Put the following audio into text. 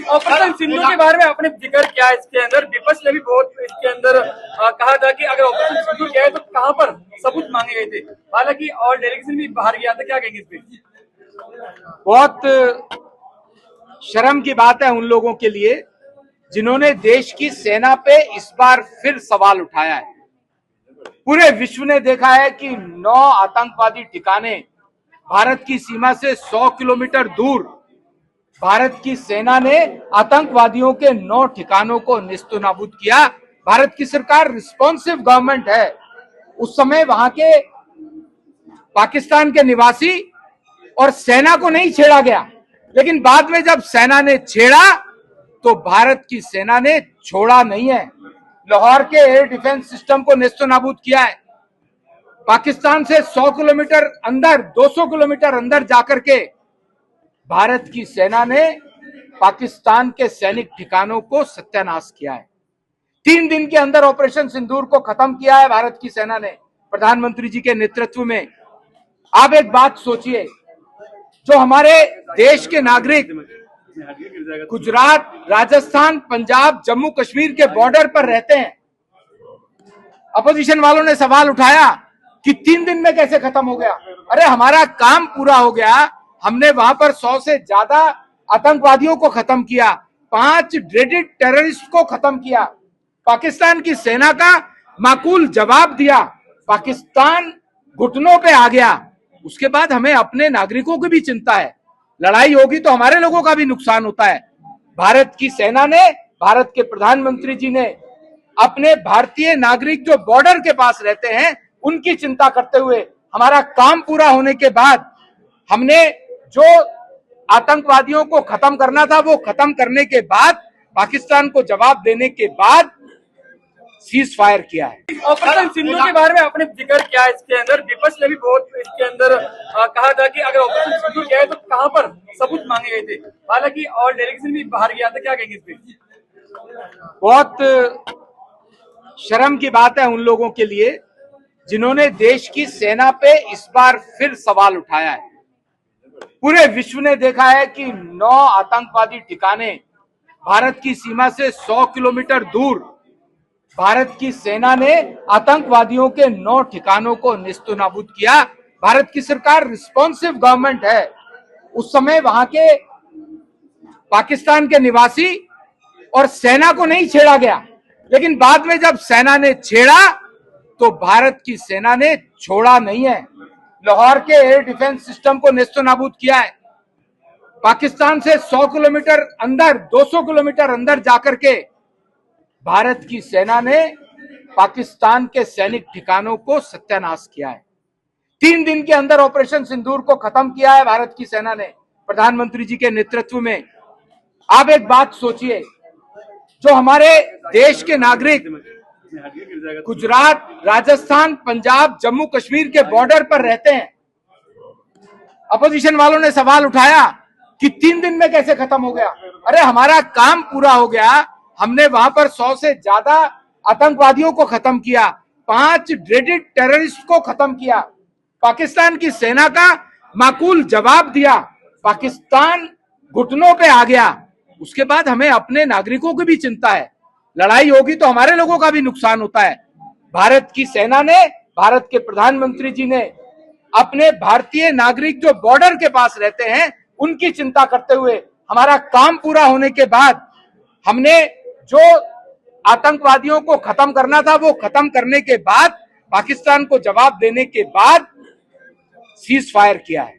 Operation Sindhu के बारे में आपने जिक्र किया, इसके अंदर विपक्ष ने भी बहुत इसके अंदर कहा था कि अगर ऑपरेशन सिंधु किया है तो कहां पर सबूत मांगे गए थे, हालांकि और डेलीगेशन भी बाहर गया था। क्या कहेंगे इस पे? बहुत शर्म की बात है उन लोगों के लिए जिन्होंने देश की सेना पे इस बार फिर सवाल उठाया है। पूरे विश्व ने देखा है कि 9 आतंकवादी ठिकाने भारत की सीमा से 100 किलोमीटर दूर भारत की सेना ने आतंकवादियों के 9 ठिकानों को नेस्तनाबूद किया। भारत की सरकार रिस्पॉन्सिव गवर्नमेंट है। उस समय वहां के पाकिस्तान के निवासी और सेना को नहीं छेड़ा गया, लेकिन बाद में जब सेना ने छेड़ा तो भारत की सेना ने छोड़ा नहीं है। लाहौर के एयर डिफेंस सिस्टम को नेस्तनाबूद किया है। पाकिस्तान से 100 किलोमीटर अंदर, 200 किलोमीटर अंदर जाकर के भारत की सेना ने पाकिस्तान के सैनिक ठिकानों को सत्यानाश किया है। 3 दिन के अंदर ऑपरेशन सिंदूर को खत्म किया है भारत की सेना ने, प्रधानमंत्री जी के नेतृत्व में। आप एक बात सोचिए, जो हमारे देश के नागरिक गुजरात, राजस्थान, पंजाब, जम्मू कश्मीर के बॉर्डर पर रहते हैं, अपोजिशन वालों ने सवाल उठाया कि 3 दिन में कैसे खत्म हो गया। अरे हमारा काम पूरा हो गया। हमने वहां पर 100 से ज्यादा आतंकवादियों को खत्म किया, 5 ड्रेडेड टेररिस्ट को खत्म किया, पाकिस्तान की सेना का माकूल जवाब दिया, पाकिस्तान घुटनों पे आ गया। उसके बाद हमें अपने नागरिकों की भी चिंता है। लड़ाई होगी तो हमारे लोगों का भी नुकसान होता है। भारत की सेना ने, भारत के प्रधानमंत्री जी ने अपने भारतीय नागरिक जो बॉर्डर के पास रहते हैं उनकी चिंता करते हुए, हमारा काम पूरा होने के बाद हमने जो आतंकवादियों को खत्म करना था वो खत्म करने के बाद, पाकिस्तान को जवाब देने के बाद सीज फायर किया है। ऑपरेशन सिंधु के बारे में आपने जिक्र किया, इसके अंदर विपक्ष ने भी बहुत इसके अंदर कहा था कि अगर ऑपरेशन सिंधु किया है तो कहां पर सबूत मांगे गए थे, हालांकि और डेलीगेशन भी बाहर गया था। क्या कहेंगे इस पे? बहुत शर्म की बात है उन लोगों के लिए जिन्होंने देश की सेना पे इस बार फिर सवाल उठाया है। पूरे विश्व ने देखा है कि 9 आतंकवादी ठिकाने भारत की सीमा से 100 किलोमीटर दूर भारत की सेना ने आतंकवादियों के 9 ठिकानों को नेस्तनाबूद किया। भारत की सरकार रिस्पॉन्सिव गवर्नमेंट है। उस समय वहां के पाकिस्तान के निवासी और सेना को नहीं छेड़ा गया, लेकिन बाद में जब सेना ने छेड़ा तो भारत की सेना ने छोड़ा नहीं है। लाहौर के एयर डिफेंस सिस्टम को नेस्तनाबूद किया है। पाकिस्तान से 100 किलोमीटर अंदर, 200 किलोमीटर अंदर जाकर के भारत की सेना ने पाकिस्तान के सैनिक ठिकानों को सत्यानाश किया है। 3 दिन के अंदर ऑपरेशन सिंदूर को खत्म किया है भारत की सेना ने, प्रधानमंत्री जी के नेतृत्व में। आप एक बात सोचिए, जो हमारे देश के नागरिक गुजरात, राजस्थान, पंजाब, जम्मू कश्मीर के बॉर्डर पर रहते हैं, अपोजिशन वालों ने सवाल उठाया कि 3 दिन में कैसे खत्म हो गया। अरे हमारा काम पूरा हो गया। हमने वहां पर 100 से ज्यादा आतंकवादियों को खत्म किया, 5 ड्रेडेड टेररिस्ट को खत्म किया, पाकिस्तान की सेना का माकूल जवाब दिया, पाकिस्तान घुटनों पे आ गया। उसके बाद हमें अपने नागरिकों की भी चिंता है। लड़ाई होगी तो हमारे लोगों का भी नुकसान होता है। भारत की सेना ने, भारत के प्रधानमंत्री जी ने अपने भारतीय नागरिक जो बॉर्डर के पास रहते हैं उनकी चिंता करते हुए, हमारा काम पूरा होने के बाद हमने जो आतंकवादियों को खत्म करना था वो खत्म करने के बाद, पाकिस्तान को जवाब देने के बाद सीज फायर किया है।